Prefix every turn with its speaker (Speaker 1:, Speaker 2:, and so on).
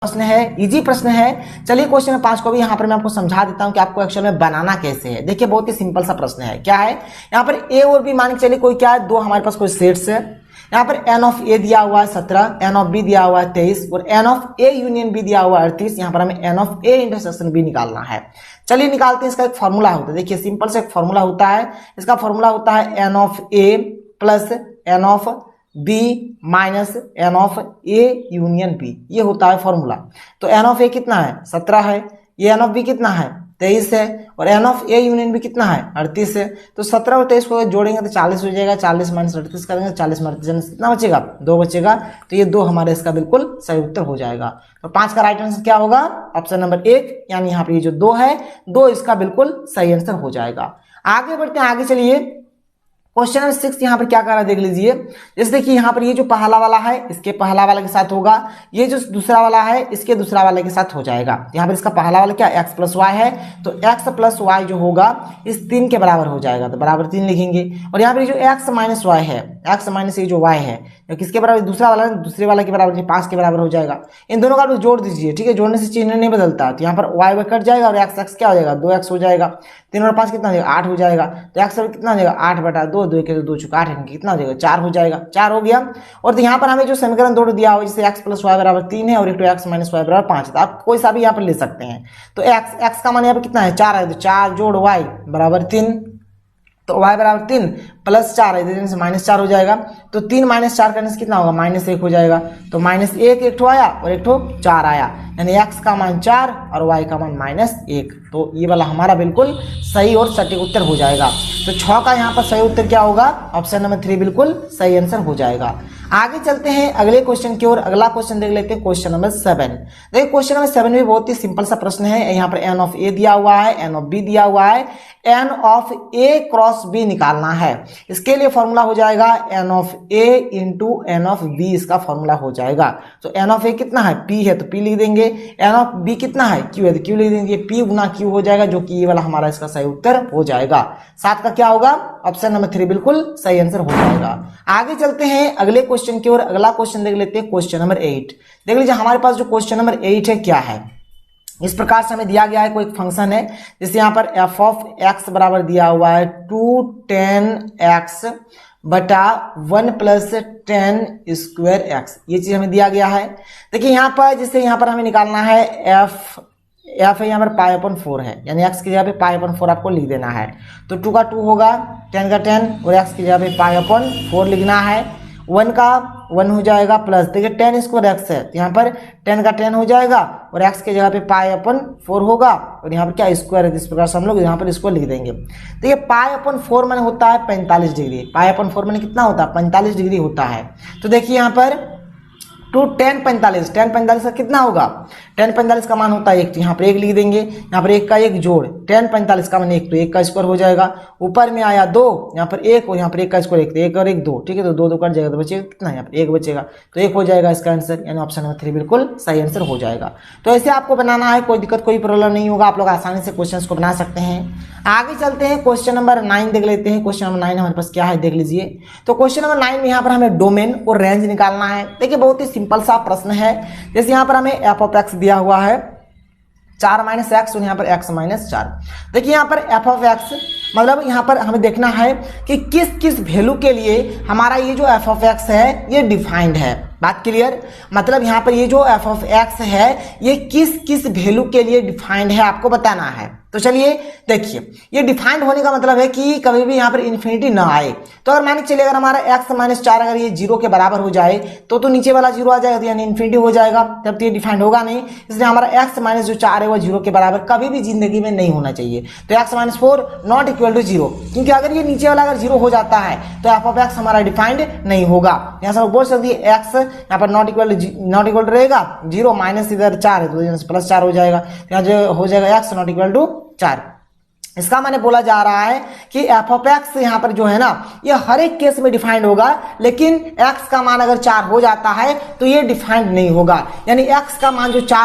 Speaker 1: प्रश्न है, इजी प्रश्न है। चलिए क्वेश्चन नंबर 5 को भी यहाँ पर मैं आपको समझा देता हूँ कि आपको एक्चुअल में बनाना कैसे है। देखिए बहुत ही सिंपल सा प्रश्न है। क्या है यहाँ पर ए और बी मान के चलिए कोई क्या है, दो हमारे पास कोई सेट्स है। यहाँ पर एन ऑफ ए दिया हुआ है 17, एन ऑफ बी दिया हुआ है 23 और n of A union B दिया हुआ है 38। यहाँ पर हमें n of A intersection B निकालना है। चलिए निकालते हैं। इसका एक फॉर्मूला होता है, देखिए सिंपल से एक फॉर्मूला होता है। इसका फॉर्मूला होता है n of A plus n of B minus n of A union B, ये होता है फॉर्मूला। तो एन ऑफ ए कितना है 17 है, ये एन ऑफ बी कितना है 23 है और n of A union B कितना है 38 है। तो 17 और 23 को जोड़ेंगे तो 40 हो जाएगा, 40 माइनस 38 करेंगे 40 माइनस कितना बचेगा 2 बचेगा। तो ये 2 हमारे इसका बिल्कुल सही उत्तर हो जाएगा। तो 5 का राइट आंसर क्या होगा, ऑप्शन नंबर 1, यानी यहाँ पर ये जो 2 है 2 इसका बिल्कुल सही आंसर हो जाएगा। आगे बढ़ते हैं, आगे चलिए क्वेश्चन नंबर 6 यहाँ पर क्या कर रहा है देख लीजिए। जैसे देखिए यहाँ पर ये जो पहला वाला है इसके पहला वाले के साथ होगा, ये जो दूसरा वाला है इसके दूसरा वाले के साथ हो जाएगा। यहाँ पर इसका पहला वाला क्या x प्लस वाई है, तो x प्लस वाई जो होगा इस 3 के बराबर हो जाएगा, तो बराबर 3 लिखेंगे। और यहाँ पर जो x माइनस वाई है, x माइनस ये जो y है तो किसके बराबर, दूसरा वाला दूसरे वाले के बराबर 5 के बराबर हो जाएगा। इन दोनों का आप जोड़ दीजिए, ठीक है, जोड़ने से चिन्ह नहीं बदलता। तो यहाँ पर y कट जाएगा और x क्या हो जाएगा 2x हो जाएगा। 3 और 5 कितना हो जाएगा 8 हो जाएगा। तो x कितना हो जाएगा 8/2, 2 के 2 चुका 8 कितना हो जाएगा 4 हो जाएगा, 4 हो गया। और तो यहाँ पर हमें जो समीकरण दो दिया हुआ जैसे x प्लस वाई बराबर 3 है और एक तो x माइनस वाई बराबर 5 है, तो आप कोई सा भी यहाँ पर ले सकते हैं। तो x का मान यहाँ पर कितना है 4 है, तो 4 जोड़ y बराबर 3, तो y बराबर 3 प्लस 4 है से -4 हो जाएगा। तो 3 माइनस 4 करने से कितना होगा -1 हो जाएगा। तो -1 एक ठो आया और एक ठो 4 आया, यानी x का मान 4 और y का मान -1। तो ये वाला हमारा बिल्कुल सही और सटीक उत्तर हो जाएगा। तो 6 का यहाँ पर सही उत्तर क्या होगा, ऑप्शन नंबर 3 बिल्कुल सही आंसर हो जाएगा। आगे चलते हैं अगले क्वेश्चन की ओर। अगला क्वेश्चन देख लेते हैं, क्वेश्चन नंबर 7। देखिए क्वेश्चन नंबर 7 में बहुत ही सिंपल सा प्रश्न है। यहाँ पर एन ऑफ ए दिया हुआ है, एन ऑफ बी दिया हुआ है, n of A cross B निकालना है। इसके लिए फॉर्मूला हो जाएगा n of A into n of B, इसका फॉर्मूला हो जाएगा। तो एन ऑफ ए कितना है पी है, तो पी लिख देंगे। एन ऑफ बी कितना है क्यू है, तो क्यू लिख देंगे। पी गुना क्यू हो जाएगा, जो कि ये वाला हमारा इसका सही उत्तर हो जाएगा। 7 का क्या होगा, ऑप्शन नंबर 3 बिल्कुल सही आंसर हो जाएगा। आगे चलते हैं अगले क्वेश्चन की ओर। अगला क्वेश्चन देख लेते हैं, क्वेश्चन नंबर 8। देख लीजिए हमारे पास जो क्वेश्चन नंबर 8 है क्या है, इस प्रकार से हमें दिया गया है। कोई फंक्शन है जैसे यहाँ पर f ऑफ x बराबर दिया हुआ है 210x बटा 1 प्लस 10 स्क्वायर x, ये चीज हमें दिया गया है। देखिए यहाँ पर जैसे यहाँ पर हमें निकालना है f है यहाँ पर π/4 है, यानी x की जगह पे π/4 आपको लिख देना है। तो 2 का 2 होगा, 10 का 10 और x की जगह पे π/4 लिखना है। 1 का 1 हो जाएगा प्लस, देखिए 10 स्क्वायर x है तो यहाँ पर 10 का 10 हो जाएगा और x की जगह पे π/4 होगा और यहाँ पर क्या स्क्वायर है, इस प्रकार से हम लोग यहाँ पर इसको लिख देंगे। देखिए π/4 माने होता है 45 डिग्री, π/4 माने कितना होता है 45 डिग्री होता है। तो देखिए यहाँ पर 10 45 का कितना होगा, 10 45 का मान होता है 1, तो यहाँ पर 1 लिख देंगे। यहाँ पर 1 का 1 जोड़ 10 45 का मान 1, तो 1 का स्क्वायर हो जाएगा। ऊपर में आया 2, यहाँ पर 1 और यहाँ पर 1 का स्क्वायर 1, तो 1 और 1 2, ठीक है, तो 2 कट जाएगा, तो बचेगा कितना, यहाँ पर 1 बचेगा, तो 1 हो जाएगा इसका आंसर, यानी ऑप्शन नंबर 3 बिल्कुल सही आंसर हो जाएगा। तो ऐसे आपको बनाना है, कोई दिक्कत कोई प्रॉब्लम नहीं होगा, आप लोग आसानी से क्वेश्चन को बना सकते हैं। आगे चलते हैं, क्वेश्चन नंबर 9 देख लेते हैं। क्वेश्चन नंबर 9 हमारे पास क्या है देख लीजिए। तो क्वेश्चन नंबर 9 में यहाँ पर हमें डोमेन और रेंज निकालना है। देखिए बहुत ही सिंपल सा प्रश्न है। जैसे यहाँ पर हमें एफ ऑफ एक्स दिया हुआ है 4 माइनस एक्स और यहाँ पर x माइनस 4। देखिए यहाँ पर एफ ऑफ एक्स मतलब यहाँ पर हमें देखना है कि किस किस वैल्यू के लिए हमारा ये जो एफ ऑफ एक्स है ये डिफाइंड है। बात क्लियर, मतलब यहाँ पर ये जो एफ ऑफ एक्स है ये किस किस वैल्यू के लिए डिफाइंड है आपको बताना है। तो चलिए देखिए, ये डिफाइंड होने का मतलब है कि कभी भी यहाँ पर इन्फिनिटी ना आए। तो अगर मान के चलिए अगर हमारा x माइनस 4 अगर ये 0 के बराबर हो जाए तो नीचे वाला 0 आ जाएगा, तो यानी इन्फिनिटी हो जाएगा, तब तो ये डिफाइंड होगा नहीं। इसलिए हमारा x माइनस जो 4 है वो 0 के बराबर कभी भी जिंदगी में नहीं होना चाहिए। तो x minus 4 not equal to 0, क्योंकि अगर ये नीचे वाला अगर 0 हो जाता है तो एफ ऑफ एक्स हमारा डिफाइंड नहीं होगा। यहाँ से बोल सकती है x यहाँ पर नॉट इक्वल रहेगा 0 माइनस इधर 4 है तो प्लस 4 हो जाएगा, यहाँ जो हो जाएगा x नॉट इक्वल टू 4। इसका मैंने बोला जा रहा है कि एफ ऑफ एक्स यहाँ पर जो है ना ये हर एक केस में डिफाइंड होगा, लेकिन x का मान अगर 4 हो जाता है तो ये डिफाइंड नहीं होगा। यानी x का मान जो 4